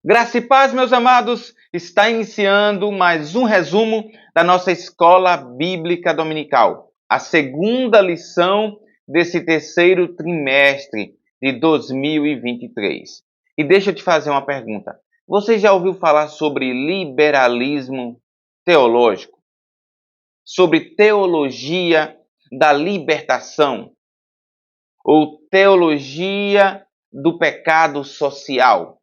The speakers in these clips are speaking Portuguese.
Graça e paz, meus amados, está iniciando mais um resumo da nossa Escola Bíblica Dominical, a segunda lição desse terceiro trimestre de 2023. E deixa eu te fazer uma pergunta. Você já ouviu falar sobre liberalismo teológico? Sobre teologia da libertação? Ou teologia do pecado social?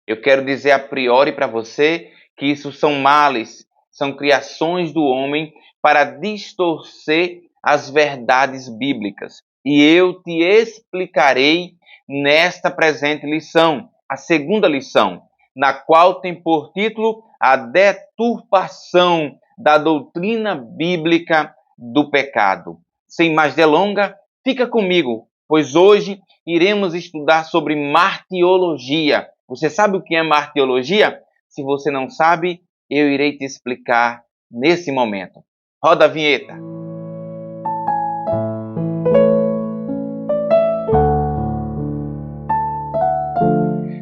Eu quero dizer a priori para você que isso são males, são criações do homem para distorcer as verdades bíblicas. E eu te explicarei nesta presente lição, a segunda lição, na qual tem por título a deturpação da doutrina bíblica do pecado. Sem mais delonga, fica comigo, pois hoje iremos estudar sobre martiologia. Você sabe o que é martiologia? Se você não sabe, eu irei te explicar nesse momento. Roda a vinheta.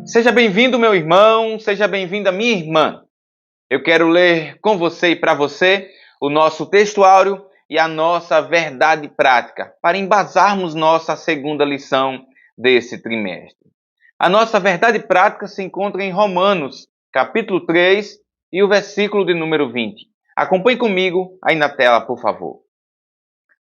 Seja bem-vindo, meu irmão, seja bem-vinda, minha irmã. Eu quero ler com você e para você o nosso textuário e a nossa verdade prática, para embasarmos nossa segunda lição desse trimestre. A nossa verdade prática se encontra em Romanos, capítulo 3 e o versículo de número 20. Acompanhe comigo aí na tela, por favor.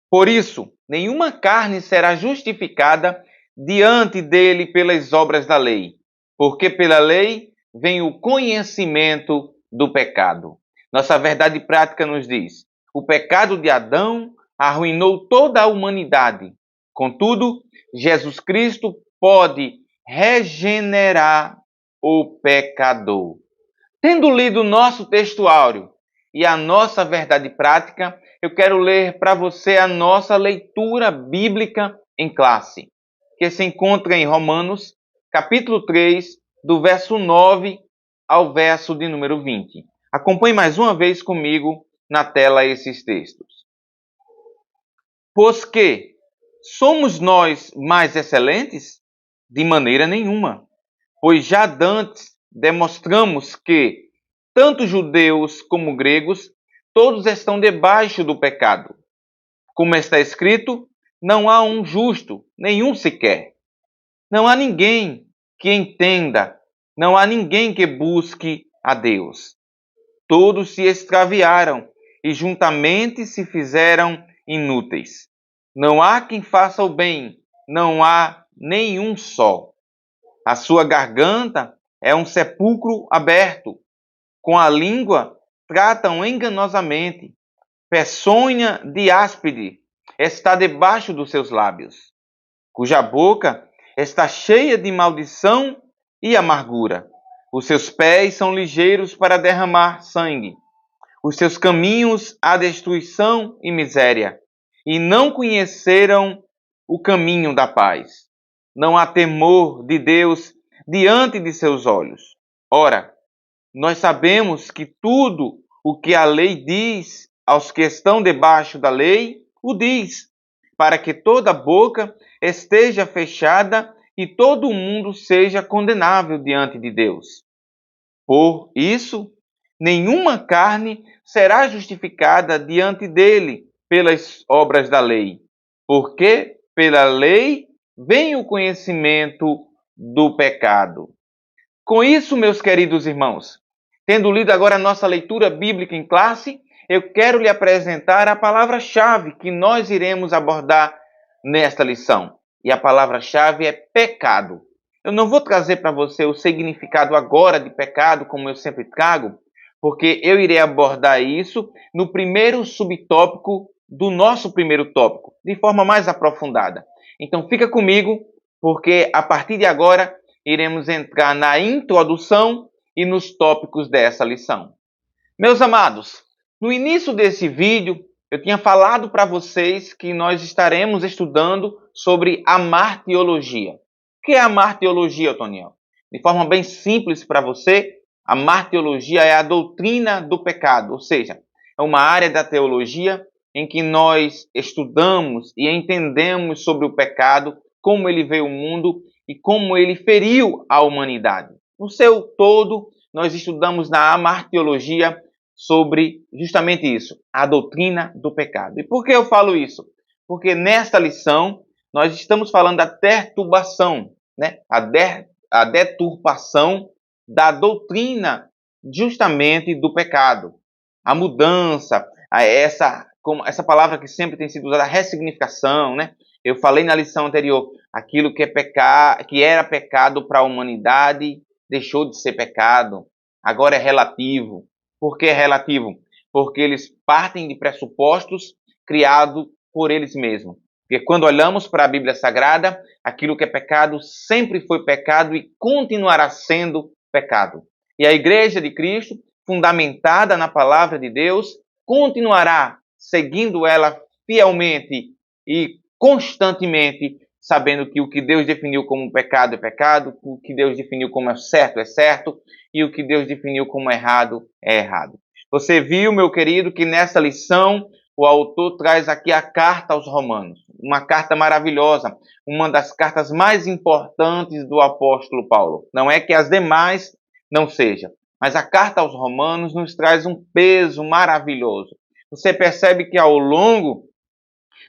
Por isso, nenhuma carne será justificada diante dele pelas obras da lei, porque pela lei vem o conhecimento do pecado. Nossa verdade prática nos diz: o pecado de Adão arruinou toda a humanidade. Contudo, Jesus Cristo pode regenerar o pecador. Tendo lido o nosso textuário e a nossa verdade prática, eu quero ler para você a nossa leitura bíblica em classe, que se encontra em Romanos, capítulo 3, do verso 9 ao verso de número 20. Acompanhe mais uma vez comigo na tela esses textos. Pois que somos nós mais excelentes? De maneira nenhuma, pois já dantes demonstramos que, tanto judeus como gregos, todos estão debaixo do pecado. Como está escrito, não há um justo, nenhum sequer. Não há ninguém que entenda, não há ninguém que busque a Deus. Todos se extraviaram e juntamente se fizeram inúteis. Não há quem faça o bem, não há nenhum só. A sua garganta é um sepulcro aberto. Com a língua tratam enganosamente. Peçonha de áspide está debaixo dos seus lábios, cuja boca está cheia de maldição e amargura. Os seus pés são ligeiros para derramar sangue. Os seus caminhos há destruição e miséria, e não conheceram o caminho da paz. Não há temor de Deus diante de seus olhos. Ora, nós sabemos que tudo o que a lei diz aos que estão debaixo da lei, o diz, para que toda boca esteja fechada e todo mundo seja condenável diante de Deus. Por isso, nenhuma carne será justificada diante dele pelas obras da lei, porque pela lei vem o conhecimento do pecado. Com isso, meus queridos irmãos, tendo lido agora a nossa leitura bíblica em classe, eu quero lhe apresentar a palavra-chave que nós iremos abordar nesta lição. E a palavra-chave é pecado. Eu não vou trazer para você o significado agora de pecado, como eu sempre trago, porque eu irei abordar isso no primeiro subtópico do nosso primeiro tópico, de forma mais aprofundada. Então fica comigo, porque a partir de agora iremos entrar na introdução e nos tópicos dessa lição. Meus amados, no início desse vídeo, eu tinha falado para vocês que nós estaremos estudando sobre a martiologia. O que é a martiologia, Toniel? De forma bem simples para você, a martiologia é a doutrina do pecado, ou seja, é uma área da teologia em que nós estudamos e entendemos sobre o pecado, como ele veio ao mundo e como ele feriu a humanidade. no seu todo, nós estudamos na amartiologia sobre justamente isso, a doutrina do pecado. E por que eu falo isso? Porque nesta lição nós estamos falando da perturbação, né? A deturpação da doutrina justamente do pecado. A mudança, essa palavra que sempre tem sido usada, a ressignificação, né? Eu falei na lição anterior, aquilo que era pecado para a humanidade deixou de ser pecado, agora é relativo. Por que é relativo? Porque eles partem de pressupostos criados por eles mesmos. Porque quando olhamos para a Bíblia Sagrada, aquilo que é pecado sempre foi pecado e continuará sendo pecado. E a Igreja de Cristo, fundamentada na palavra de Deus, continuará seguindo ela fielmente e constantemente, sabendo que o que Deus definiu como pecado é pecado, o que Deus definiu como é certo, e o que Deus definiu como errado é errado. Você viu, meu querido, que nessa lição o autor traz aqui a carta aos Romanos, uma carta maravilhosa, uma das cartas mais importantes do apóstolo Paulo. Não é que as demais não sejam, mas a carta aos Romanos nos traz um peso maravilhoso. Você percebe que ao longo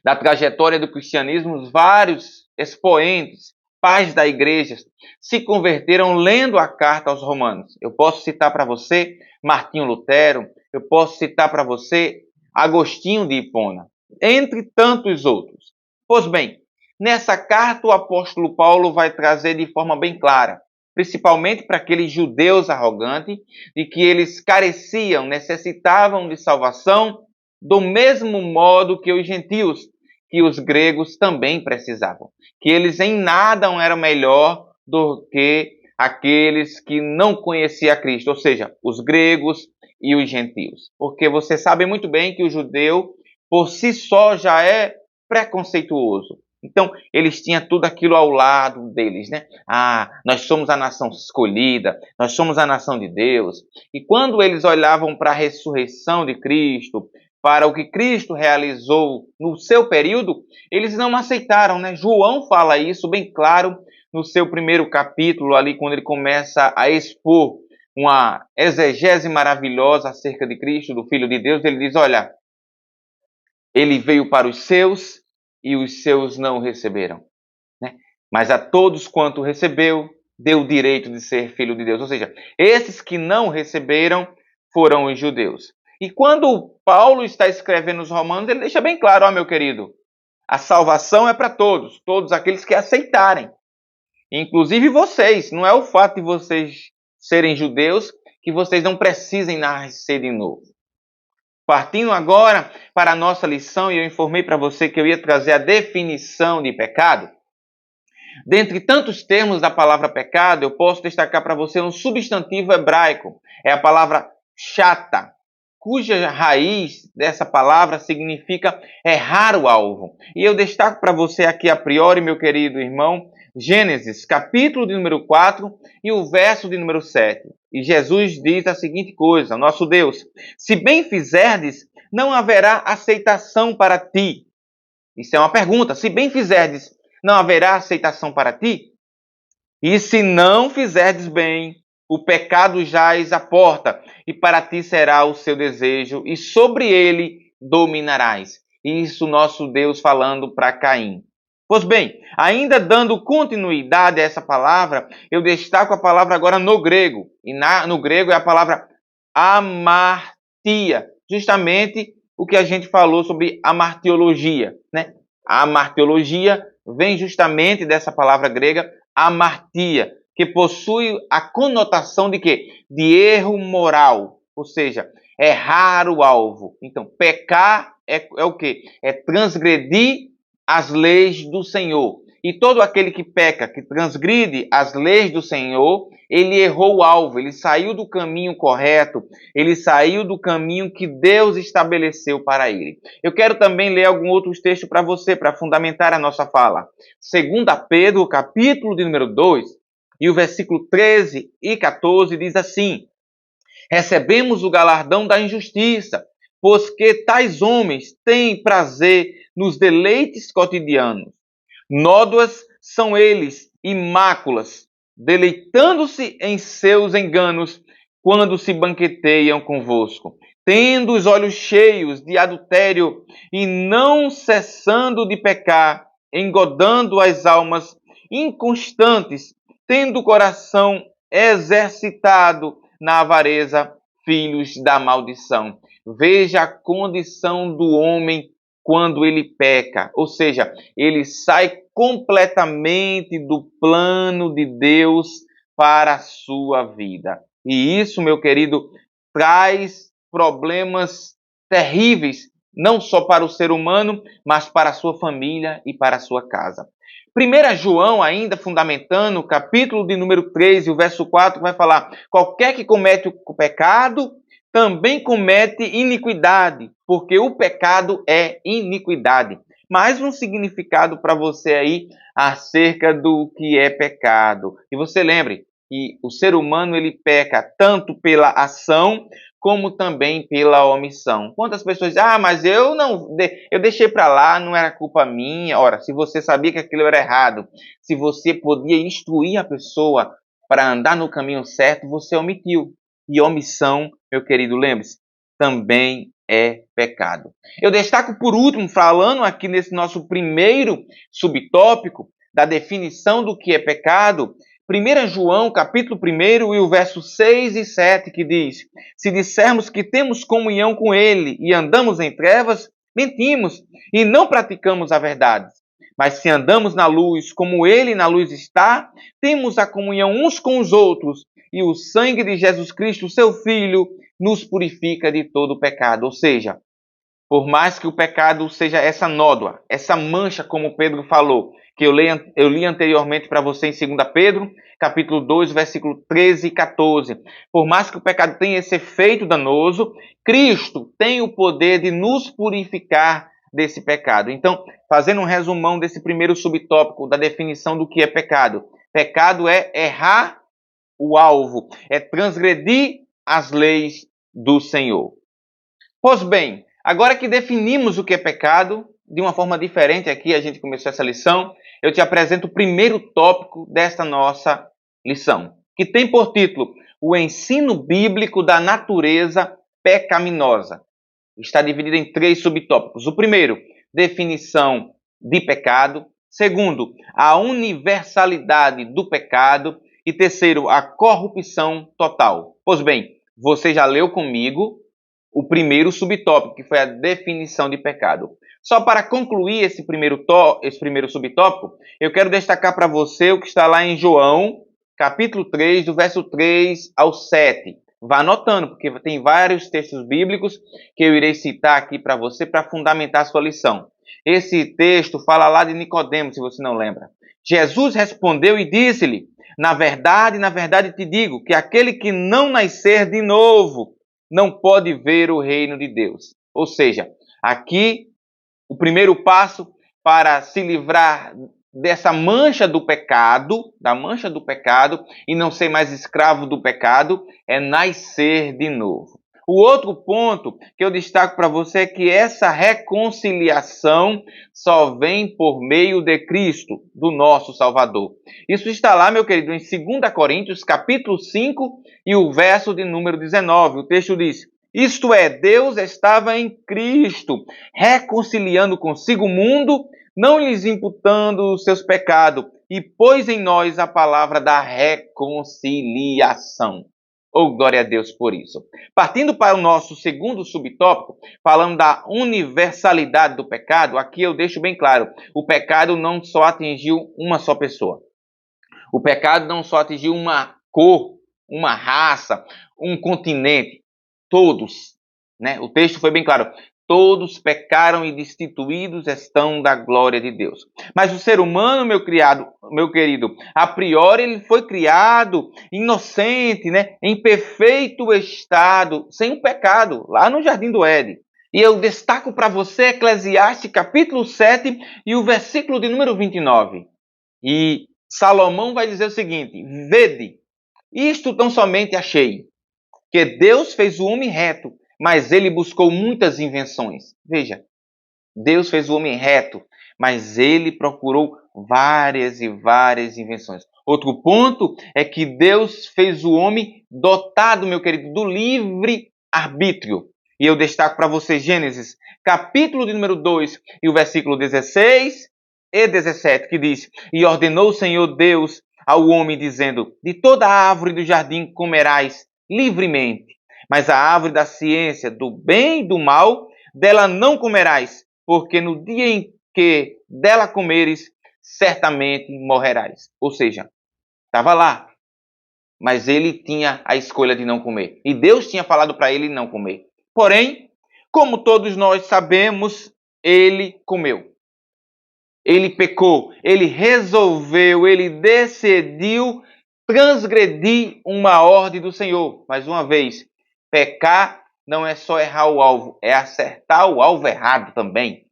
da trajetória do cristianismo, vários expoentes, pais da igreja, se converteram lendo a carta aos Romanos. Eu posso citar para você Martinho Lutero, eu posso citar para você Agostinho de Hipona, entre tantos outros. Pois bem, nessa carta o apóstolo Paulo vai trazer de forma bem clara, principalmente para aqueles judeus arrogantes, de que eles careciam, necessitavam de salvação do mesmo modo que os gentios, que os gregos também precisavam. Que eles em nada eram melhor do que aqueles que não conheciam Cristo, ou seja, os gregos e os gentios. Porque você sabe muito bem que o judeu, por si só, já é preconceituoso. Então, eles tinham tudo aquilo ao lado deles, né? Nós somos a nação escolhida, nós somos a nação de Deus. E quando eles olhavam para a ressurreição de Cristo, para o que Cristo realizou no seu período, eles não aceitaram, né? João fala isso bem claro no seu primeiro capítulo, ali quando ele começa a expor uma exegese maravilhosa acerca de Cristo, do Filho de Deus. Ele diz, olha, ele veio para os seus e os seus não o receberam, né? Mas a todos quanto recebeu, deu o direito de ser filho de Deus. Ou seja, esses que não receberam foram os judeus. E quando Paulo está escrevendo os Romanos, ele deixa bem claro, meu querido, a salvação é para todos, todos aqueles que aceitarem. Inclusive vocês, não é o fato de vocês serem judeus que vocês não precisem nascer de novo. Partindo agora para a nossa lição, e eu informei para você que eu ia trazer a definição de pecado. Dentre tantos termos da palavra pecado, eu posso destacar para você um substantivo hebraico. É a palavra chata, cuja raiz dessa palavra significa errar o alvo. E eu destaco para você aqui a priori, meu querido irmão, Gênesis, capítulo de número 4 e o verso de número 7. E Jesus diz a seguinte coisa, nosso Deus, se bem fizerdes, não haverá aceitação para ti. Isso é uma pergunta, se bem fizerdes, não haverá aceitação para ti? E se não fizerdes bem, o pecado jaz à porta, e para ti será o seu desejo, e sobre ele dominarás. Isso nosso Deus falando para Caim. Pois bem, ainda dando continuidade a essa palavra, eu destaco a palavra agora no grego. E no grego é a palavra amartia, justamente o que a gente falou sobre amartiologia, né? A amartiologia vem justamente dessa palavra grega amartia, que possui a conotação de quê? De erro moral, ou seja, errar o alvo. Então, pecar é o quê? É transgredir as leis do Senhor. E todo aquele que peca, que transgride as leis do Senhor, ele errou o alvo, ele saiu do caminho correto, ele saiu do caminho que Deus estabeleceu para ele. Eu quero também ler alguns outros textos para você, para fundamentar a nossa fala. 2 Pedro, capítulo de número 2, e o versículo 13 e 14 diz assim: recebemos o galardão da injustiça, pois que tais homens têm prazer nos deleites cotidianos. Nódoas são eles e máculas deleitando-se em seus enganos, quando se banqueteiam convosco, tendo os olhos cheios de adultério e não cessando de pecar, engodando as almas inconstantes, tendo o coração exercitado na avareza, filhos da maldição. Veja a condição do homem quando ele peca, ou seja, ele sai completamente do plano de Deus para a sua vida. E isso, meu querido, traz problemas terríveis, não só para o ser humano, mas para a sua família e para a sua casa. 1 João, ainda fundamentando, capítulo de número 3, e o verso 4, vai falar: qualquer que comete o pecado, também comete iniquidade, porque o pecado é iniquidade. Mais um significado para você aí acerca do que é pecado. E você lembre que o ser humano ele peca tanto pela ação como também pela omissão. Quantas pessoas dizem, mas eu deixei para lá, não era culpa minha. Ora, se você sabia que aquilo era errado, se você podia instruir a pessoa para andar no caminho certo, você omitiu. E omissão, meu querido, lembre-se, também é pecado. Eu destaco por último, falando aqui nesse nosso primeiro subtópico, da definição do que é pecado, 1 João, capítulo 1, e o verso 6 e 7, que diz: se dissermos que temos comunhão com Ele e andamos em trevas, mentimos e não praticamos a verdade. Mas se andamos na luz, como Ele na luz está, temos a comunhão uns com os outros, e o sangue de Jesus Cristo, seu Filho, nos purifica de todo o pecado. Ou seja, por mais que o pecado seja essa nódoa, essa mancha, como Pedro falou, que eu li anteriormente para você em 2 Pedro, capítulo 2, versículo 13 e 14. Por mais que o pecado tenha esse efeito danoso, Cristo tem o poder de nos purificar desse pecado. Então, fazendo um resumão desse primeiro subtópico da definição do que é pecado. Pecado é errar o alvo, é transgredir as leis do Senhor. Pois bem, agora que definimos o que é pecado, de uma forma diferente aqui, a gente começou essa lição, eu te apresento o primeiro tópico desta nossa lição, que tem por título o ensino bíblico da natureza pecaminosa. Está dividido em 3 subtópicos. O primeiro, definição de pecado. Segundo, a universalidade do pecado. E terceiro, a corrupção total. Pois bem, você já leu comigo o primeiro subtópico, que foi a definição de pecado. Só para concluir esse primeiro subtópico, eu quero destacar para você o que está lá em João, capítulo 3, do verso 3 ao 7. Vá anotando, porque tem vários textos bíblicos que eu irei citar aqui para você para fundamentar a sua lição. Esse texto fala lá de Nicodemo, se você não lembra. Jesus respondeu e disse-lhe: na verdade te digo que aquele que não nascer de novo não pode ver o reino de Deus. Ou seja, aqui o primeiro passo para se livrar dessa mancha do pecado, da mancha do pecado, e não ser mais escravo do pecado, é nascer de novo. O outro ponto que eu destaco para você é que essa reconciliação só vem por meio de Cristo, do nosso Salvador. Isso está lá, meu querido, em 2 Coríntios, capítulo 5, e o verso de número 19. O texto diz: isto é, Deus estava em Cristo, reconciliando consigo o mundo, não lhes imputando os seus pecados, e pôs em nós a palavra da reconciliação. Oh, glória a Deus por isso. Partindo para o nosso segundo subtópico, falando da universalidade do pecado, aqui eu deixo bem claro, o pecado não só atingiu uma só pessoa. O pecado não só atingiu uma cor, uma raça, um continente. Todos, né? O texto foi bem claro. Todos pecaram e destituídos estão da glória de Deus. Mas o ser humano, meu querido, a priori ele foi criado inocente, né? Em perfeito estado, sem o pecado, lá no Jardim do Éden. E eu destaco para você Eclesiastes capítulo 7 e o versículo de número 29. E Salomão vai dizer o seguinte: vede, isto tão somente achei, que Deus fez o homem reto, mas ele buscou muitas invenções. Veja, Deus fez o homem reto, mas ele procurou várias e várias invenções. Outro ponto é que Deus fez o homem dotado, meu querido, do livre arbítrio. E eu destaco para você Gênesis, capítulo de número 2 e o versículo 16 e 17, que diz: E ordenou o Senhor Deus ao homem, dizendo: De toda a árvore do jardim comerás livremente, mas a árvore da ciência do bem e do mal, dela não comerás, porque no dia em que dela comeres, certamente morrerás. Ou seja, estava lá, mas ele tinha a escolha de não comer. E Deus tinha falado para ele não comer. Porém, como todos nós sabemos, ele comeu. Ele pecou, ele resolveu, ele decidiu transgredir uma ordem do Senhor. Mais uma vez, pecar não é só errar o alvo, é acertar o alvo errado também.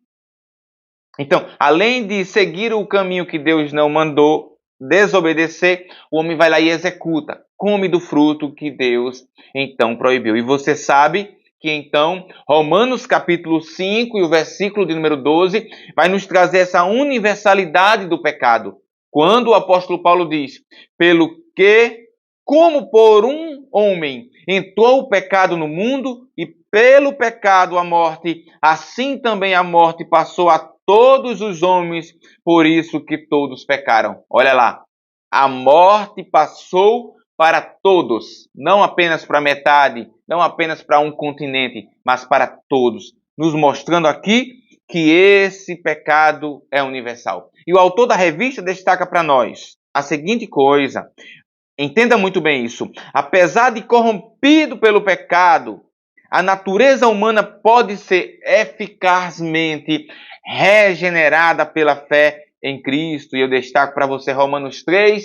Então, além de seguir o caminho que Deus não mandou, desobedecer, o homem vai lá e executa, come do fruto que Deus então proibiu. E você sabe que então Romanos capítulo 5 e o versículo de número 12 vai nos trazer essa universalidade do pecado. Quando o apóstolo Paulo diz: pelo que, como por um homem entrou o pecado no mundo, e pelo pecado a morte, assim também a morte passou a todos os homens, por isso que todos pecaram. Olha lá, a morte passou para todos, não apenas para metade, não apenas para um continente, mas para todos, nos mostrando aqui que esse pecado é universal. E o autor da revista destaca para nós a seguinte coisa: entenda muito bem isso. Apesar de corrompido pelo pecado, a natureza humana pode ser eficazmente regenerada pela fé em Cristo. E eu destaco para você Romanos 3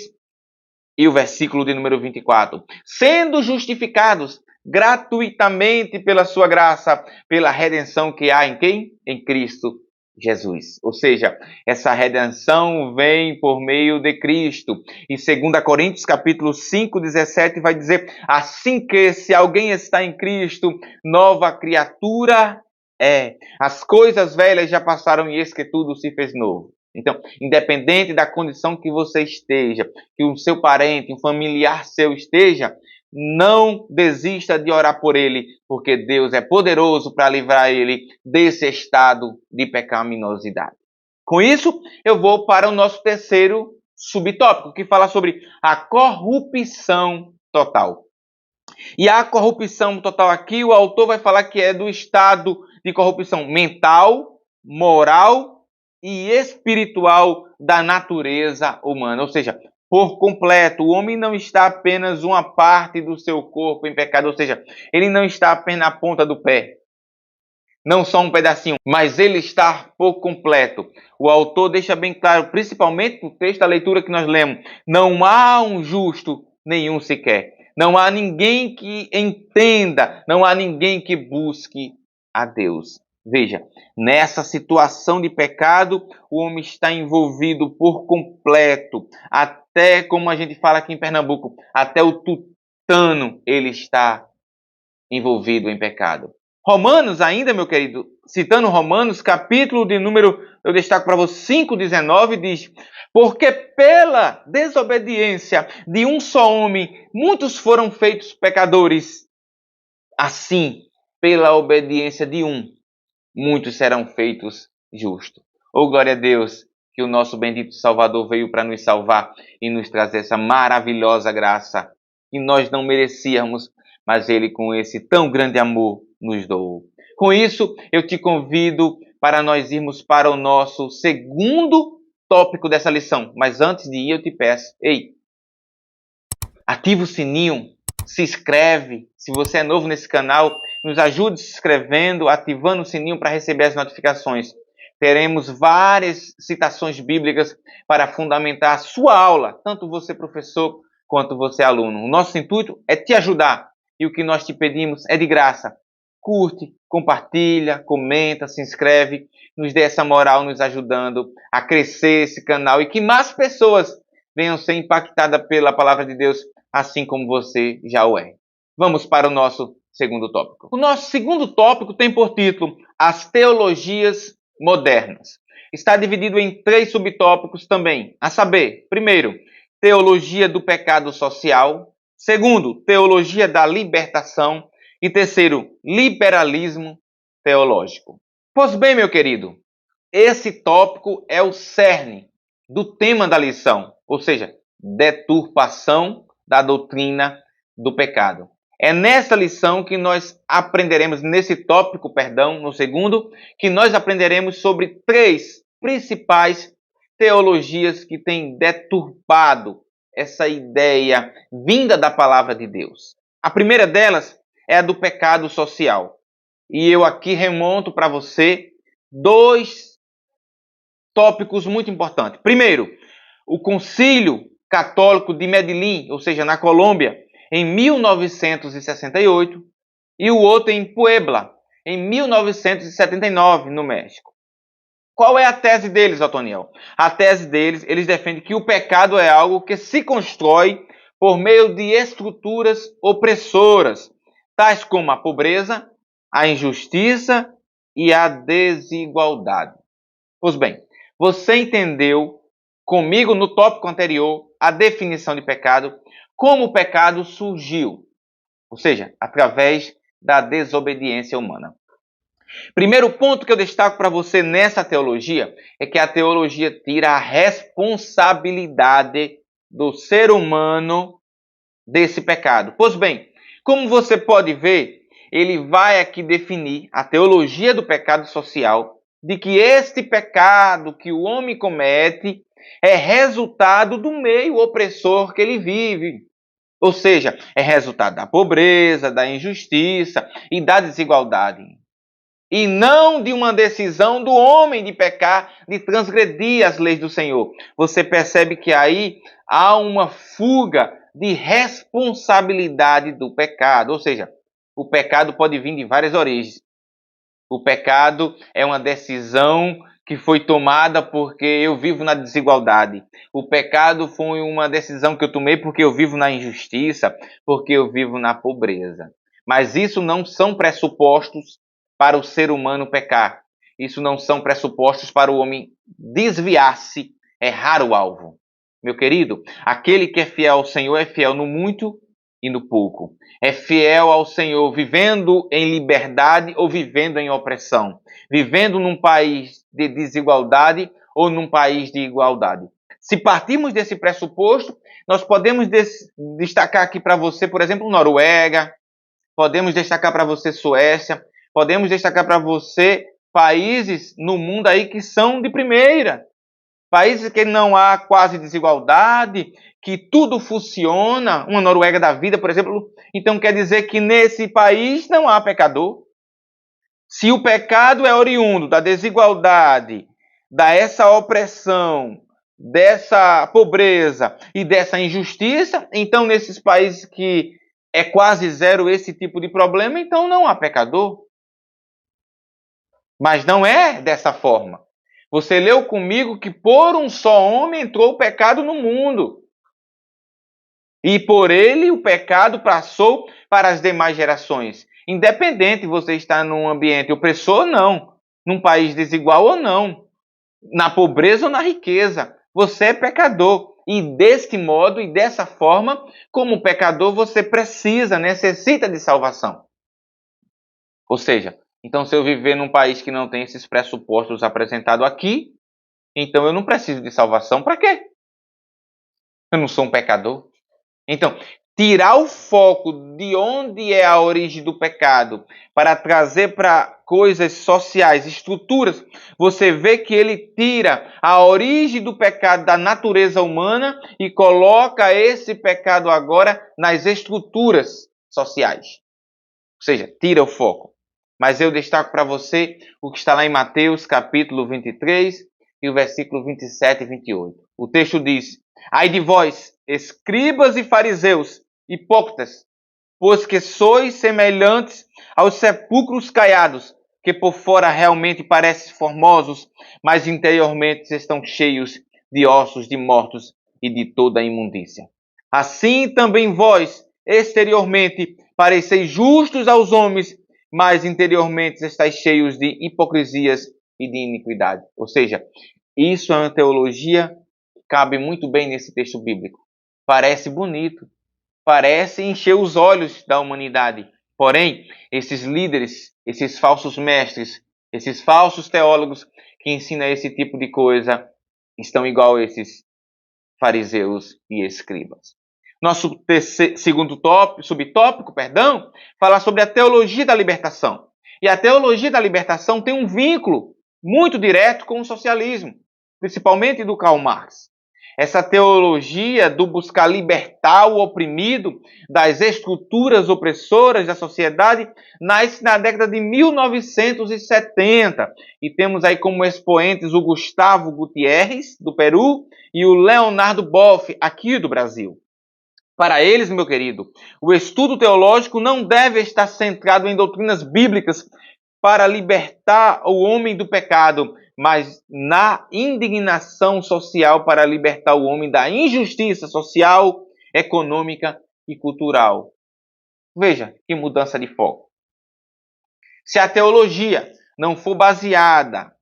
e o versículo de número 24. Sendo justificados gratuitamente pela sua graça, pela redenção que há em quem? Em Cristo Jesus. Ou seja, essa redenção vem por meio de Cristo. E 2 Coríntios capítulo 5, 17 vai dizer: assim que se alguém está em Cristo, nova criatura é. As coisas velhas já passaram e eis que tudo se fez novo. Então, independente da condição que você esteja, que o seu parente, um familiar seu esteja, não desista de orar por ele, porque Deus é poderoso para livrar ele desse estado de pecaminosidade. Com isso, eu vou para o nosso terceiro subtópico, que fala sobre a corrupção total. E a corrupção total aqui, o autor vai falar que é do estado de corrupção mental, moral e espiritual da natureza humana. Ou seja, por completo, o homem não está apenas uma parte do seu corpo em pecado, ou seja, ele não está apenas na ponta do pé, não só um pedacinho, mas ele está por completo. O autor deixa bem claro, principalmente no texto da leitura que nós lemos: não há um justo, nenhum sequer. Não há ninguém que entenda, não há ninguém que busque a Deus. Veja, nessa situação de pecado, o homem está envolvido por completo. Até, como a gente fala aqui em Pernambuco, até o tutano ele está envolvido em pecado. Romanos ainda, meu querido, citando Romanos, capítulo de número, eu destaco para você, 5,19, diz: porque pela desobediência de um só homem, muitos foram feitos pecadores. Assim, pela obediência de um, muitos serão feitos justos. Oh, glória a Deus, que o nosso bendito Salvador veio para nos salvar e nos trazer essa maravilhosa graça que nós não merecíamos, mas Ele, com esse tão grande amor, nos doou. Com isso, eu te convido para nós irmos para o nosso segundo tópico dessa lição. Mas antes de ir, eu te peço, ei, ativa o sininho, se inscreve. Se você é novo nesse canal, nos ajude se inscrevendo, ativando o sininho para receber as notificações. Teremos várias citações bíblicas para fundamentar a sua aula, tanto você professor quanto você aluno. O nosso intuito é te ajudar e o que nós te pedimos é de graça. Curte, compartilha, comenta, se inscreve, nos dê essa moral nos ajudando a crescer esse canal e que mais pessoas venham ser impactadas pela palavra de Deus, assim como você já o é. Vamos para o nosso segundo tópico. O nosso segundo tópico tem por título As Teologias Modernas. Está dividido em 3 subtópicos também, a saber, primeiro, teologia do pecado social. Segundo, teologia da libertação. E terceiro, liberalismo teológico. Pois bem, meu querido, esse tópico é o cerne do tema da lição, ou seja, deturpação da doutrina do pecado. É nessa lição que nós aprenderemos, nesse tópico, perdão, no segundo, que nós aprenderemos sobre três principais teologias que têm deturpado essa ideia vinda da palavra de Deus. A primeira delas é a do pecado social. E eu aqui remonto para você dois tópicos muito importantes. Primeiro, o Concílio Católico de Medellín, ou seja, na Colômbia, em 1968, e o outro em Puebla, em 1979, no México. Qual é a tese deles, Otoniel? A tese deles, eles defendem que o pecado é algo que se constrói por meio de estruturas opressoras, tais como a pobreza, a injustiça e a desigualdade. Pois bem, você entendeu comigo no tópico anterior a definição de pecado, como o pecado surgiu, ou seja, através da desobediência humana. Primeiro ponto que eu destaco para você nessa teologia é que a teologia tira a responsabilidade do ser humano desse pecado. Pois bem, como você pode ver, ele vai aqui definir a teologia do pecado social, de que este pecado que o homem comete é resultado do meio opressor que ele vive. Ou seja, é resultado da pobreza, da injustiça e da desigualdade. E não de uma decisão do homem de pecar, de transgredir as leis do Senhor. Você percebe que aí há uma fuga de responsabilidade do pecado. Ou seja, o pecado pode vir de várias origens. O pecado é uma decisão que foi tomada porque eu vivo na desigualdade. O pecado foi uma decisão que eu tomei porque eu vivo na injustiça, porque eu vivo na pobreza. Mas isso não são pressupostos para o ser humano pecar. Isso não são pressupostos para o homem desviar-se, errar o alvo. Meu querido, aquele que é fiel ao Senhor é fiel no muito e no pouco. É fiel ao Senhor vivendo em liberdade ou vivendo em opressão. Vivendo num país de desigualdade ou num país de igualdade. Se partirmos desse pressuposto, nós podemos destacar aqui para você, por exemplo, Noruega, podemos destacar para você Suécia, podemos destacar para você países no mundo aí que são de primeira. Países que não há quase desigualdade, que tudo funciona, uma Noruega da vida, por exemplo. Então quer dizer que nesse país não há pecador. Se o pecado é oriundo da desigualdade, dessa opressão, dessa pobreza e dessa injustiça, então nesses países que é quase zero esse tipo de problema, então não há pecador. Mas não é dessa forma. Você leu comigo que por um só homem entrou o pecado no mundo. E por ele o pecado passou para as demais gerações. Independente você estar num ambiente opressor ou não, num país desigual ou não, na pobreza ou na riqueza, você é pecador. E deste modo e dessa forma, como pecador, você necessita de salvação. Ou seja, então se eu viver num país que não tem esses pressupostos apresentados aqui, então eu não preciso de salvação. Para quê? Eu não sou um pecador. Então, tirar o foco de onde é a origem do pecado para trazer para coisas sociais, estruturas, você vê que ele tira a origem do pecado da natureza humana e coloca esse pecado agora nas estruturas sociais. Ou seja, tira o foco. Mas eu destaco para você o que está lá em Mateus capítulo 23 e o versículo 27 e 28. O texto diz: ai de vós, escribas e fariseus, hipócritas, pois que sois semelhantes aos sepulcros caiados, que por fora realmente parecem formosos, mas interiormente estão cheios de ossos de mortos e de toda a imundícia. Assim também vós, exteriormente, pareceis justos aos homens, mas interiormente estáis cheios de hipocrisias e de iniquidade. Ou seja, isso é uma teologia que cabe muito bem nesse texto bíblico. Parece bonito, parece encher os olhos da humanidade. Porém, esses líderes, esses falsos mestres, esses falsos teólogos que ensinam esse tipo de coisa, estão igual a esses fariseus e escribas. Nosso segundo subtópico, fala sobre a teologia da libertação. E a teologia da libertação tem um vínculo muito direto com o socialismo, principalmente do Karl Marx. Essa teologia do buscar libertar o oprimido das estruturas opressoras da sociedade nasce na década de 1970. E temos aí como expoentes o Gustavo Gutierrez, do Peru, e o Leonardo Boff, aqui do Brasil. Para eles, meu querido, o estudo teológico não deve estar centrado em doutrinas bíblicas para libertar o homem do pecado, mas na indignação social para libertar o homem da injustiça social, econômica e cultural. Veja que mudança de foco. Se a teologia não for baseada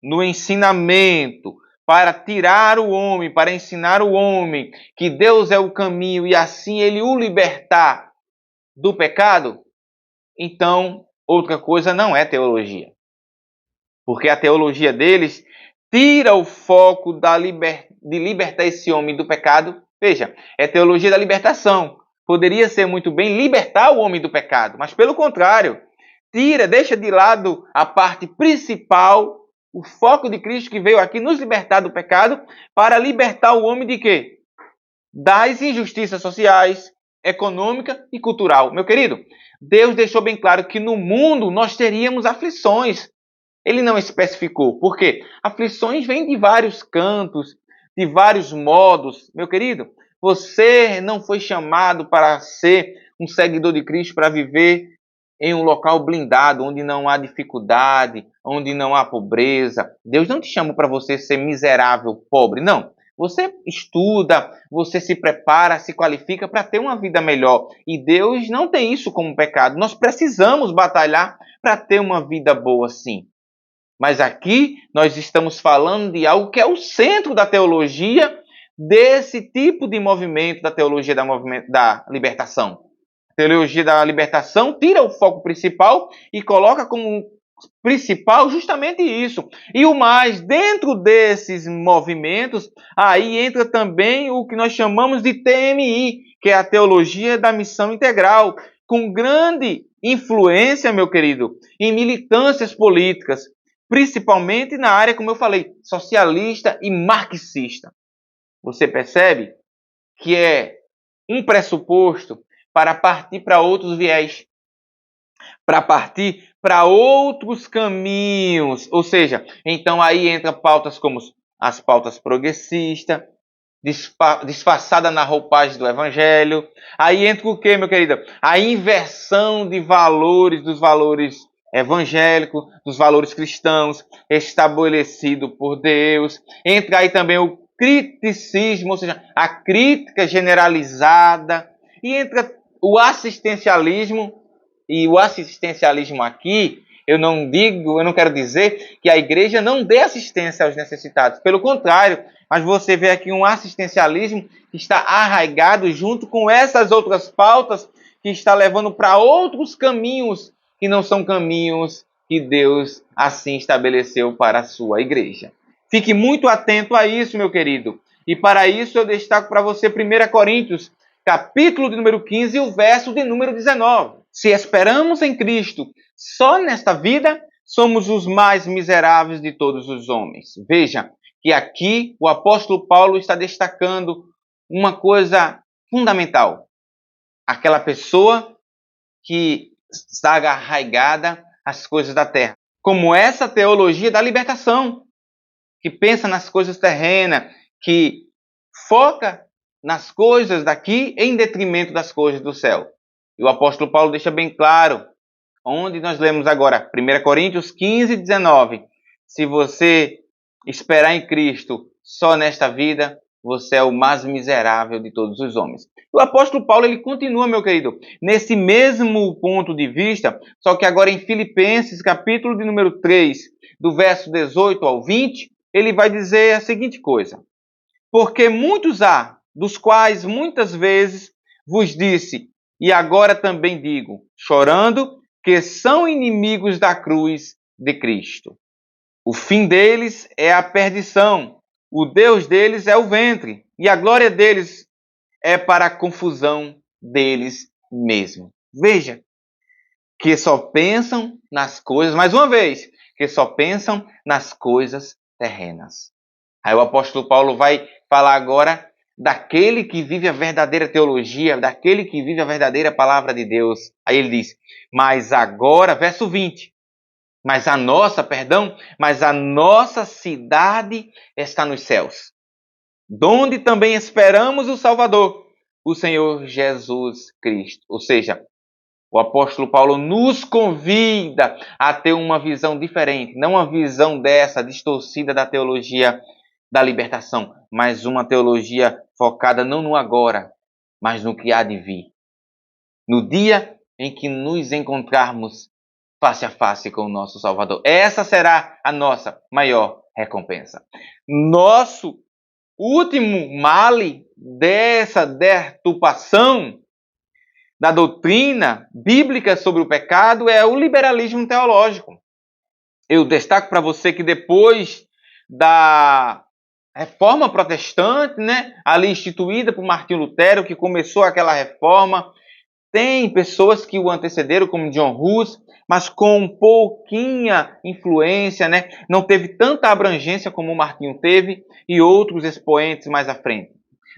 no ensinamento para tirar o homem, para ensinar o homem que Deus é o caminho e assim ele o libertar do pecado, então outra coisa não é teologia. Porque a teologia deles tira o foco de libertar esse homem do pecado. Veja, é teologia da libertação. Poderia ser muito bem libertar o homem do pecado, mas pelo contrário, deixa de lado a parte principal, o foco de Cristo que veio aqui nos libertar do pecado, para libertar o homem de quê? Das injustiças sociais, econômica e cultural. Meu querido, Deus deixou bem claro que no mundo nós teríamos aflições. Ele não especificou. Por quê? Aflições vêm de vários cantos, de vários modos. Meu querido, você não foi chamado para ser um seguidor de Cristo, para viver em um local blindado, onde não há dificuldade, onde não há pobreza. Deus não te chamou para você ser miserável, pobre. Não. Você estuda, você se prepara, se qualifica para ter uma vida melhor. E Deus não tem isso como pecado. Nós precisamos batalhar para ter uma vida boa, sim. Mas aqui nós estamos falando de algo que é o centro da teologia, desse tipo de movimento, da teologia da libertação. A teologia da libertação tira o foco principal e coloca como principal justamente isso. E o mais, dentro desses movimentos, aí entra também o que nós chamamos de TMI, que é a teologia da missão integral, com grande influência, meu querido, em militâncias políticas, principalmente na área, como eu falei, socialista e marxista. Você percebe que é um pressuposto para partir para outros viés, para partir para outros caminhos. Ou seja, então aí entra pautas como as pautas progressistas, disfarçada na roupagem do evangelho. Aí entra o que, meu querido? A inversão de valores, dos valores evangélicos, dos valores cristãos, estabelecido por Deus. Entra aí também o criticismo, ou seja, a crítica generalizada. E entra o assistencialismo. E o assistencialismo aqui, eu não quero dizer que a igreja não dê assistência aos necessitados. Pelo contrário, mas você vê aqui um assistencialismo que está arraigado junto com essas outras pautas que está levando para outros caminhos que não são caminhos que Deus assim estabeleceu para a sua igreja. Fique muito atento a isso, meu querido. E para isso eu destaco para você 1 Coríntios, capítulo de número 15 e o verso de número 19. Se esperamos em Cristo só nesta vida, somos os mais miseráveis de todos os homens. Veja que aqui o apóstolo Paulo está destacando uma coisa fundamental. Aquela pessoa que está arraigada às coisas da terra. Como essa teologia da libertação, que pensa nas coisas terrenas, que foca nas coisas daqui em detrimento das coisas do céu. E o apóstolo Paulo deixa bem claro, onde nós lemos agora, 1 Coríntios 15, 19. Se você esperar em Cristo só nesta vida, você é o mais miserável de todos os homens. O apóstolo Paulo, ele continua, meu querido, nesse mesmo ponto de vista, só que agora em Filipenses, capítulo de número 3, do verso 18 ao 20, ele vai dizer a seguinte coisa: porque muitos há dos quais muitas vezes vos disse, e agora também digo, chorando, que são inimigos da cruz de Cristo. O fim deles é a perdição, o Deus deles é o ventre, e a glória deles é para a confusão deles mesmos. Veja, que só pensam nas coisas, mais uma vez, que só pensam nas coisas terrenas. Aí o apóstolo Paulo vai falar agora daquele que vive a verdadeira teologia, daquele que vive a verdadeira palavra de Deus. Aí ele diz, mas agora, verso 20, mas a nossa cidade está nos céus, donde também esperamos o Salvador, o Senhor Jesus Cristo. Ou seja, o apóstolo Paulo nos convida a ter uma visão diferente, não uma visão dessa distorcida da teologia da libertação, mas uma teologia focada não no agora, mas no que há de vir. No dia em que nos encontrarmos face a face com o nosso Salvador. Essa será a nossa maior recompensa. Nosso último male dessa deturpação da doutrina bíblica sobre o pecado é o liberalismo teológico. Eu destaco para você que depois da reforma protestante, ali instituída por Martinho Lutero, que começou aquela reforma, tem pessoas que o antecederam, como John Hus, mas com pouquinha influência, não teve tanta abrangência como o Martinho teve e outros expoentes mais à frente.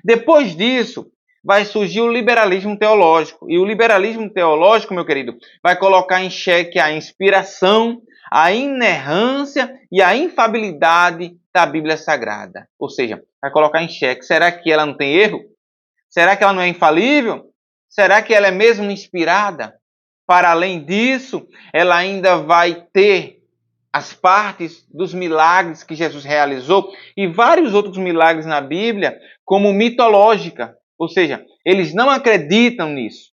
Depois disso, vai surgir o liberalismo teológico. E o liberalismo teológico, meu querido, vai colocar em xeque a inspiração, a inerrância e a infabilidade da Bíblia Sagrada. Ou seja, vai colocar em xeque, será que ela não tem erro? Será que ela não é infalível? Será que ela é mesmo inspirada? Para além disso, ela ainda vai ter as partes dos milagres que Jesus realizou e vários outros milagres na Bíblia como mitológica. Ou seja, eles não acreditam nisso.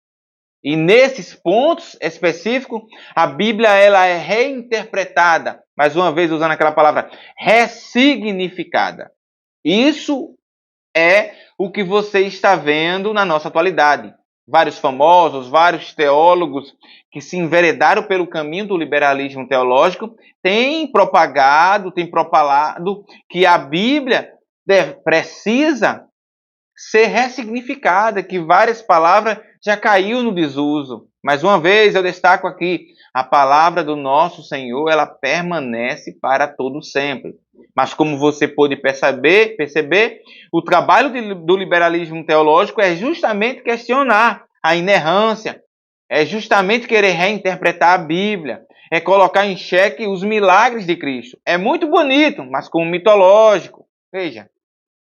E nesses pontos específicos, a Bíblia ela é reinterpretada, mais uma vez usando aquela palavra, ressignificada. Isso é o que você está vendo na nossa atualidade. Vários famosos, vários teólogos que se enveredaram pelo caminho do liberalismo teológico têm propagado que a Bíblia precisa ser ressignificada, que várias palavras já caiu no desuso. Mais uma vez eu destaco aqui, a palavra do nosso Senhor, ela permanece para todo sempre. Mas como você pôde perceber, o trabalho do liberalismo teológico é justamente questionar a inerrância, é justamente querer reinterpretar a Bíblia, é colocar em xeque os milagres de Cristo. É muito bonito, mas como mitológico. Veja,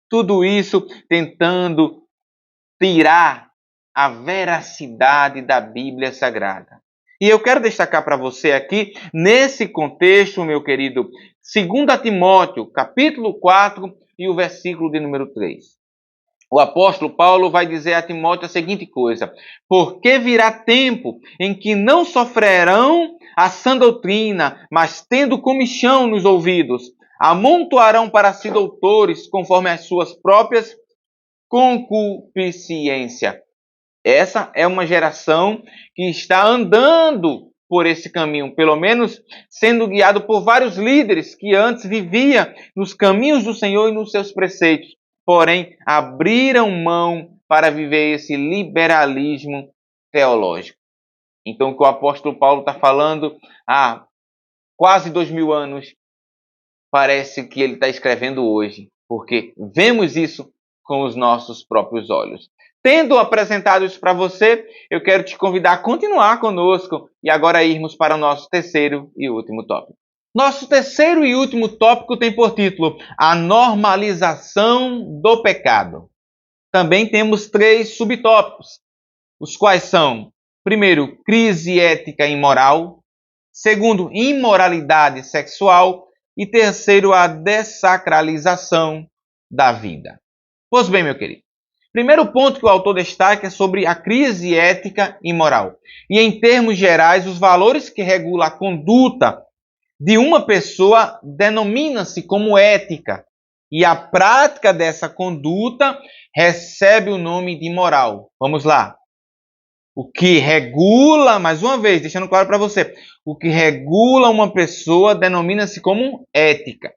tudo isso tentando tirar a veracidade da Bíblia Sagrada. E eu quero destacar para você aqui, nesse contexto, meu querido, 2 Timóteo, capítulo 4 e o versículo de número 3. O apóstolo Paulo vai dizer a Timóteo a seguinte coisa: porque virá tempo em que não sofrerão a sã doutrina, mas tendo comichão nos ouvidos, amontoarão para si doutores conforme as suas próprias concupiscências. Essa é uma geração que está andando por esse caminho, pelo menos sendo guiado por vários líderes que antes viviam nos caminhos do Senhor e nos seus preceitos, porém abriram mão para viver esse liberalismo teológico. Então, o que o apóstolo Paulo está falando há quase 2000 anos, parece que ele está escrevendo hoje, porque vemos isso com os nossos próprios olhos. Tendo apresentado isso para você, eu quero te convidar a continuar conosco e agora irmos para o nosso terceiro e último tópico. Nosso terceiro e último tópico tem por título a normalização do pecado. Também temos 3 subtópicos, os quais são, primeiro, crise ética e moral, segundo, imoralidade sexual e terceiro, a dessacralização da vida. Pois bem, meu querido, primeiro ponto que o autor destaca é sobre a crise ética e moral. E em termos gerais, os valores que regulam a conduta de uma pessoa denominam-se como ética. E a prática dessa conduta recebe o nome de moral. Vamos lá. O que regula, mais uma vez, deixando claro para você, o que regula uma pessoa denomina-se como ética.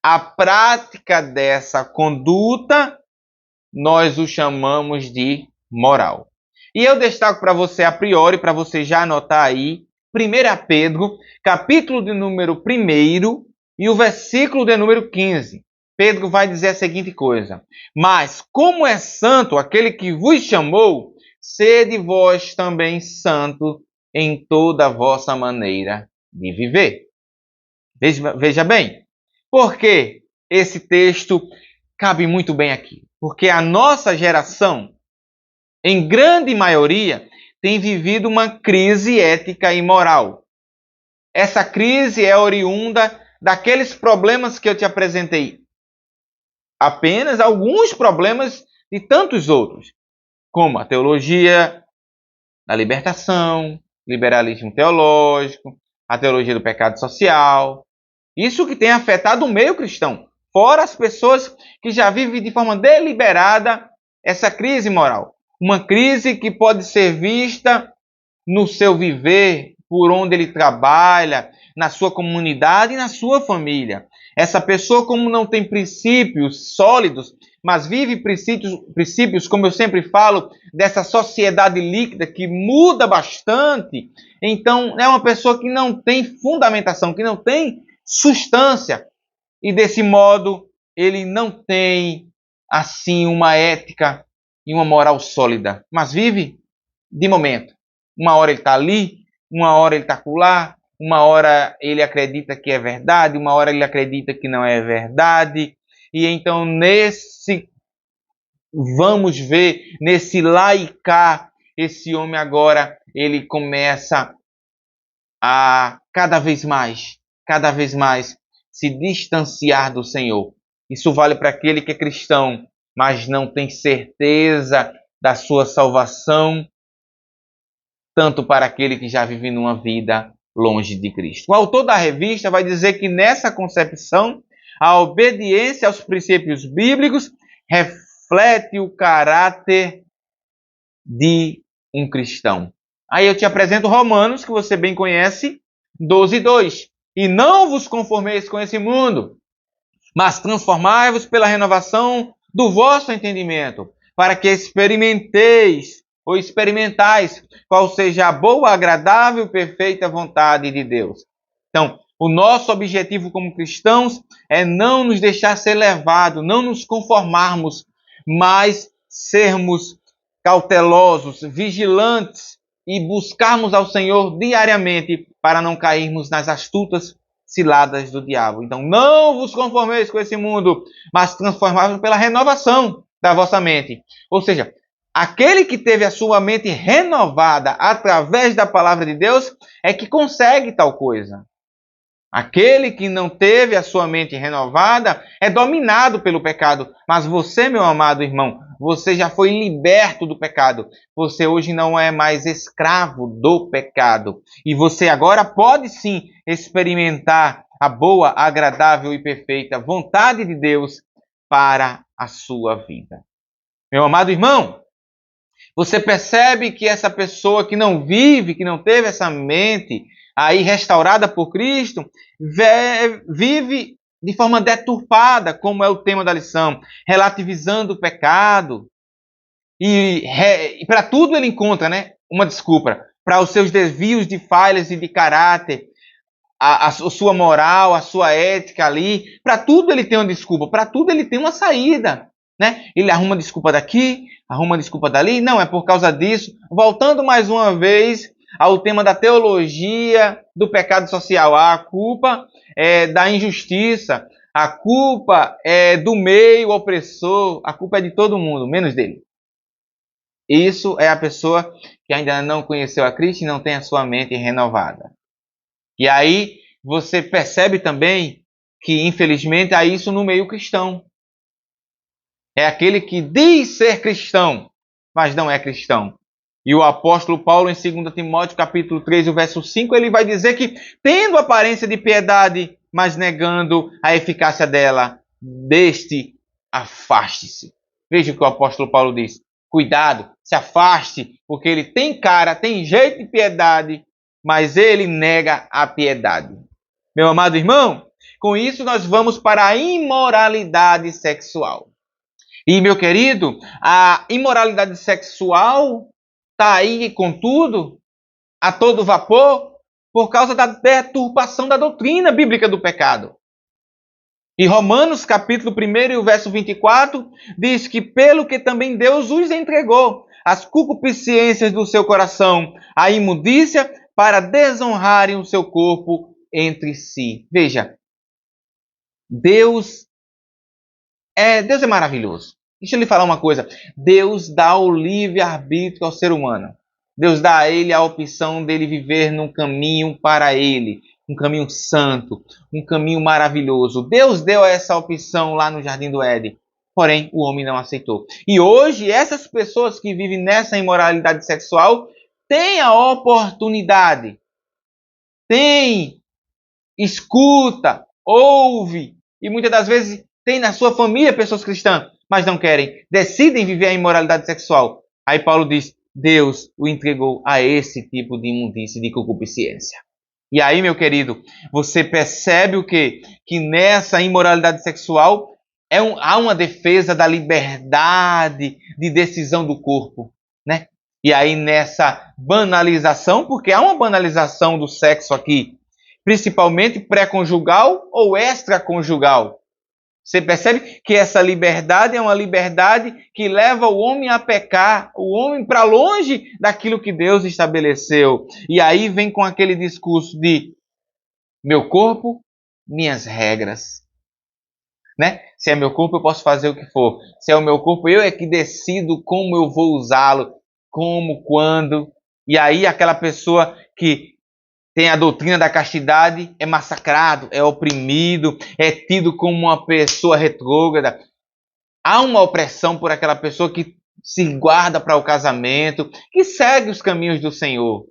A prática dessa conduta, nós o chamamos de moral. E eu destaco para você a priori, para você já anotar aí, 1 Pedro, capítulo de número 1 e o versículo de número 15. Pedro vai dizer a seguinte coisa: mas como é santo aquele que vos chamou, sede vós também santo em toda a vossa maneira de viver. Veja bem, porque esse texto cabe muito bem aqui. Porque a nossa geração, em grande maioria, tem vivido uma crise ética e moral. Essa crise é oriunda daqueles problemas que eu te apresentei. Apenas alguns problemas de tantos outros, como a teologia da libertação, liberalismo teológico, a teologia do pecado social. Isso que tem afetado o meio cristão, fora as pessoas que já vivem de forma deliberada essa crise moral. Uma crise que pode ser vista no seu viver, por onde ele trabalha, na sua comunidade e na sua família. Essa pessoa, como não tem princípios sólidos, mas vive princípios, como eu sempre falo, dessa sociedade líquida que muda bastante, então é uma pessoa que não tem fundamentação, que não tem substância, e desse modo ele não tem assim uma ética e uma moral sólida, mas vive de momento. Uma hora ele está ali, uma hora ele está acolá, uma hora ele acredita que é verdade, uma hora ele acredita que não é verdade. E então vamos ver, nesse lá e cá, esse homem agora, ele começa a cada vez mais se distanciar do Senhor. Isso vale para aquele que é cristão, mas não tem certeza da sua salvação, tanto para aquele que já vive numa vida longe de Cristo. O autor da revista vai dizer que nessa concepção, a obediência aos princípios bíblicos reflete o caráter de um cristão. Aí eu te apresento Romanos, que você bem conhece, 12:2. E não vos conformeis com esse mundo, mas transformai-vos pela renovação do vosso entendimento, para que experimentais qual seja a boa, agradável e perfeita vontade de Deus. Então, o nosso objetivo como cristãos é não nos deixar ser levados, não nos conformarmos, mas sermos cautelosos, vigilantes e buscarmos ao Senhor diariamente para não cairmos nas astutas ciladas do diabo. Então, não vos conformeis com esse mundo, mas transformai-vos pela renovação da vossa mente. Ou seja, aquele que teve a sua mente renovada através da palavra de Deus é que consegue tal coisa. Aquele que não teve a sua mente renovada é dominado pelo pecado. Mas você, meu amado irmão, você já foi liberto do pecado. Você hoje não é mais escravo do pecado. E você agora pode sim experimentar a boa, agradável e perfeita vontade de Deus para a sua vida. Meu amado irmão, você percebe que essa pessoa que não vive, que não teve essa mente aí restaurada por Cristo, vive de forma deturpada, como é o tema da lição, relativizando o pecado. E para tudo ele encontra, uma desculpa. Para os seus desvios de falhas e de caráter, a sua moral, a sua ética ali, para tudo ele tem uma desculpa, para tudo ele tem uma saída. Ele arruma desculpa daqui, arruma desculpa dali. Não, é por causa disso. Voltando mais uma vez ao tema da teologia do pecado social. A culpa é da injustiça, a culpa é do meio opressor, a culpa é de todo mundo, menos dele. Isso é a pessoa que ainda não conheceu a Cristo e não tem a sua mente renovada. E aí você percebe também que, infelizmente, há isso no meio cristão. É aquele que diz ser cristão, mas não é cristão. E o apóstolo Paulo, em 2 Timóteo, capítulo 3, o verso 5, ele vai dizer que, tendo aparência de piedade, mas negando a eficácia dela, deste afaste-se. Veja o que o apóstolo Paulo diz. Cuidado, se afaste, porque ele tem cara, tem jeito de piedade, mas ele nega a piedade. Meu amado irmão, com isso nós vamos para a imoralidade sexual. E, meu querido, a imoralidade sexual está aí, contudo, a todo vapor, por causa da deturpação da doutrina bíblica do pecado. E Romanos, capítulo 1 e o verso 24, diz que pelo que também Deus os entregou, as concupiscências do seu coração, a imundícia, para desonrarem o seu corpo entre si. Veja, Deus é maravilhoso. Deixa eu lhe falar uma coisa. Deus dá o livre-arbítrio ao ser humano. Deus dá a ele a opção dele viver num caminho para ele. Um caminho santo, um caminho maravilhoso. Deus deu essa opção lá no Jardim do Éden. Porém, o homem não aceitou. E hoje, essas pessoas que vivem nessa imoralidade sexual têm a oportunidade. Tem, escuta, ouve. E muitas das vezes tem na sua família pessoas cristãs, mas não querem. Decidem viver a imoralidade sexual. Aí Paulo diz, Deus o entregou a esse tipo de imundície, de concupiscência. E aí, meu querido, você percebe o quê? Que nessa imoralidade sexual há uma defesa da liberdade de decisão do corpo, né? E aí nessa banalização, porque há uma banalização do sexo aqui, principalmente pré-conjugal ou extraconjugal. Você percebe que essa liberdade é uma liberdade que leva o homem a pecar, o homem para longe daquilo que Deus estabeleceu. E aí vem com aquele discurso de meu corpo, minhas regras. Né? Se é meu corpo, eu posso fazer o que for. Se é o meu corpo, eu é que decido como eu vou usá-lo, como, quando. E aí aquela pessoa que tem a doutrina da castidade, é massacrado, é oprimido, é tido como uma pessoa retrógrada. Há uma opressão por aquela pessoa que se guarda para o casamento, que segue os caminhos do Senhor.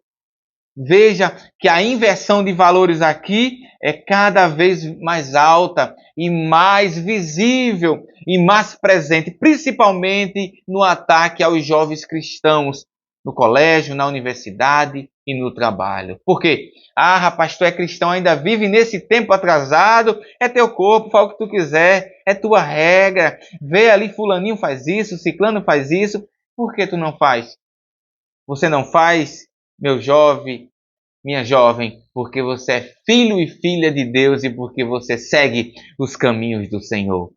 Veja que a inversão de valores aqui é cada vez mais alta e mais visível e mais presente, principalmente no ataque aos jovens cristãos, no colégio, na universidade e no trabalho. Por quê? Ah, rapaz, tu é cristão, ainda vive nesse tempo atrasado, é teu corpo, fala o que tu quiser, é tua regra. Vê ali, fulaninho faz isso, ciclano faz isso, por que tu não faz? Você não faz, meu jovem, minha jovem, porque você é filho e filha de Deus e porque você segue os caminhos do Senhor.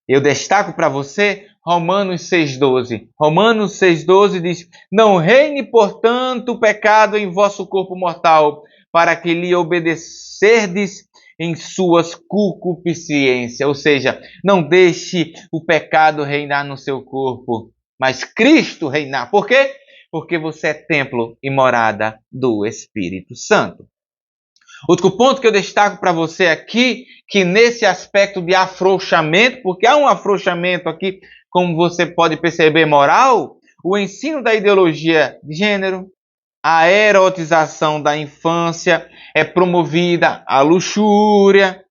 Eu destaco para você Romanos 6,12. Romanos 6,12 diz, não reine, portanto, o pecado em vosso corpo mortal, para que lhe obedecerdes em suas concupiscências. Ou seja, não deixe o pecado reinar no seu corpo, mas Cristo reinar. Por quê? Porque você é templo e morada do Espírito Santo. Outro ponto que eu destaco para você aqui, que nesse aspecto de afrouxamento, porque há um afrouxamento aqui, como você pode perceber, moral, o ensino da ideologia de gênero, a erotização da infância é promovida, a luxúria,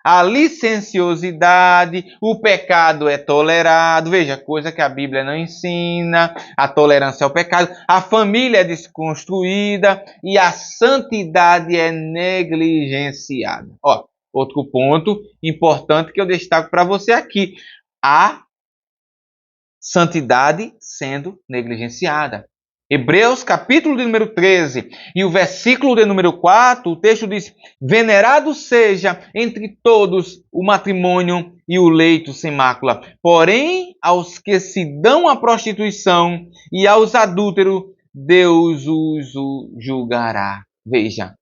a licenciosidade, o pecado é tolerado. Veja, coisa que a Bíblia não ensina, a tolerância ao pecado, a família é desconstruída e a santidade é negligenciada. Ó, outro ponto importante que eu destaco para você aqui, a santidade sendo negligenciada. Hebreus, capítulo de número 13, e o versículo de número 4, o texto diz, venerado seja entre todos o matrimônio e o leito sem mácula. Porém, aos que se dão à prostituição e aos adúlteros, Deus os julgará. Veja,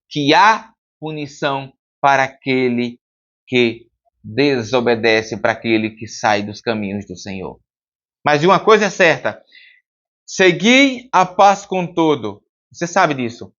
que há punição para aquele que desobedece, para aquele que sai dos caminhos do Senhor. Mas uma coisa é certa, segui a paz com todo. Você sabe disso.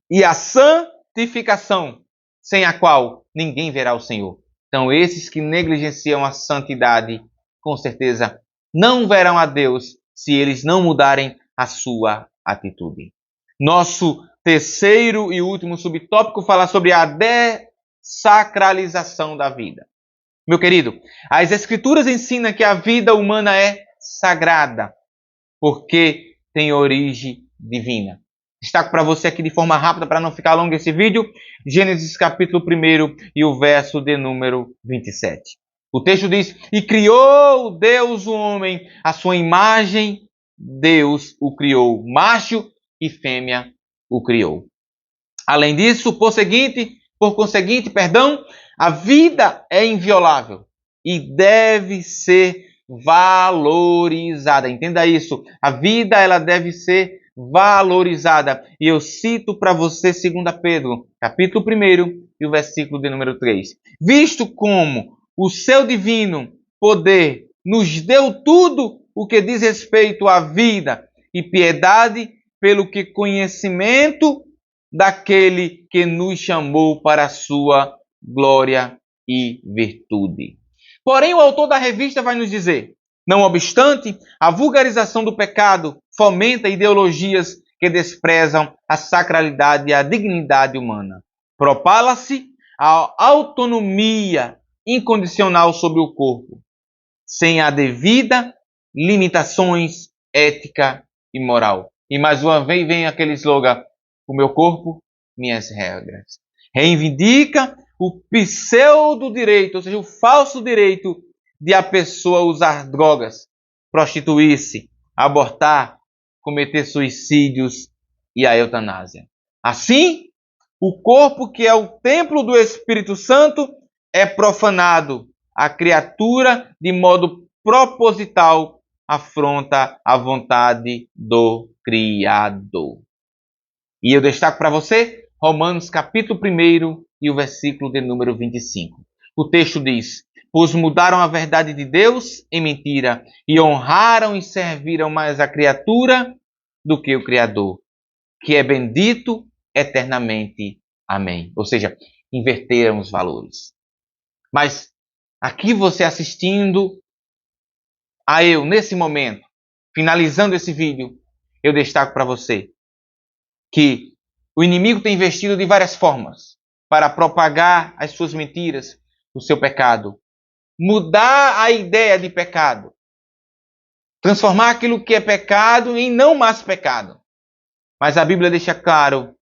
E a santificação, sem a qual ninguém verá o Senhor. Então, esses que negligenciam a santidade, com certeza, não verão a Deus se eles não mudarem a sua atitude. Nosso terceiro e último subtópico fala sobre a dessacralização da vida. Meu querido, as Escrituras ensinam que a vida humana é sagrada, porque tem origem divina. Destaco para você aqui de forma rápida, para não ficar longo esse vídeo, Gênesis capítulo 1 e o verso de número 27. O texto diz: E criou Deus o homem, à sua imagem, Deus o criou, macho e fêmea o criou. Além disso, por conseguinte, a vida é inviolável e deve ser valorizada. Entenda isso. A vida ela deve ser valorizada. E eu cito para você 2 Pedro, capítulo 1 e o versículo de número 3. Visto como o seu divino poder nos deu tudo o que diz respeito à vida e piedade, pelo que conhecimento daquele que nos chamou para a sua glória e virtude. Porém, o autor da revista vai nos dizer: não obstante, a vulgarização do pecado fomenta ideologias que desprezam a sacralidade e a dignidade humana. Propala-se a autonomia incondicional sobre o corpo, sem a devida limitações ética e moral. E mais uma vez vem aquele slogan: o meu corpo, minhas regras. Reivindica o pseudo-direito, ou seja, o falso direito de a pessoa usar drogas, prostituir-se, abortar, cometer suicídios e a eutanásia. Assim, o corpo, que é o templo do Espírito Santo, é profanado. A criatura, de modo proposital, afronta a vontade do Criador. E eu destaco para você Romanos capítulo 1 e o versículo de número 25. O texto diz: pois mudaram a verdade de Deus em mentira e honraram e serviram mais a criatura do que o Criador, que é bendito eternamente. Amém. Ou seja, inverteram os valores. Mas aqui você assistindo a eu, nesse momento, finalizando esse vídeo, eu destaco para você que o inimigo tem investido de várias formas para propagar as suas mentiras, o seu pecado. Mudar a ideia de pecado. Transformar aquilo que é pecado em não mais pecado. Mas a Bíblia deixa claro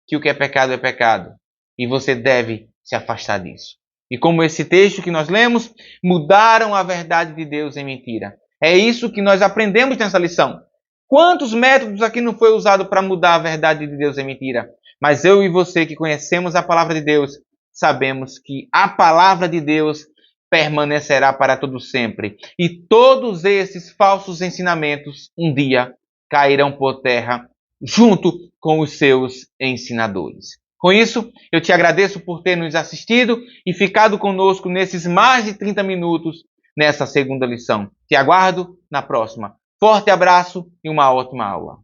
que o que é pecado e você deve se afastar disso. E como esse texto que nós lemos, mudaram a verdade de Deus em mentira. É isso que nós aprendemos nessa lição. Quantos métodos aqui não foi usado para mudar a verdade de Deus em mentira? Mas eu e você que conhecemos a palavra de Deus, sabemos que a palavra de Deus permanecerá para todo sempre. E todos esses falsos ensinamentos um dia cairão por terra junto com os seus ensinadores. Com isso, eu te agradeço por ter nos assistido e ficado conosco nesses mais de 30 minutos nessa segunda lição. Te aguardo na próxima. Forte abraço e uma ótima aula.